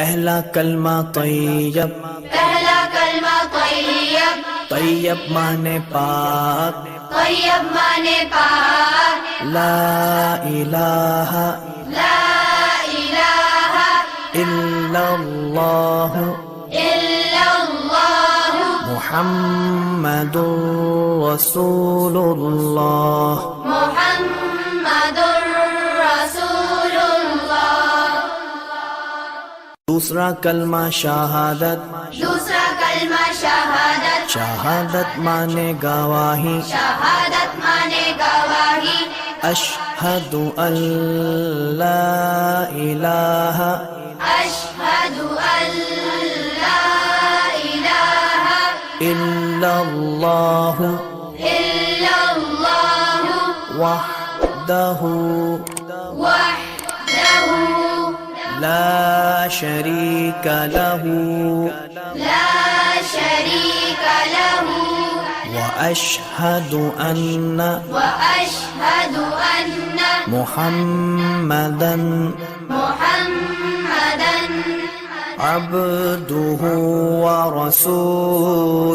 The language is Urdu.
پہلا کلمہ طیب، پہلا کلمہ طیب، طیب مانے پاک، طیب مانے پاک، لا الہ لا الہ الا اللہ الا اللہ محمد رسول اللہ۔ محمد رسول اللہ۔ دوسرا کلمہ شہادت، دوسرا کلمہ شہادت، شہادت مانے گواہی، شہادت مانے گواہی، اشہد ان لا الہ اشہد ان لا الہ الا اللہ الا اللہ وحدہ وحدہ لا شریک لہ لا شریک لہ واشہد ان واشہد ان محمدا محمدا عبدہ ورسولہ۔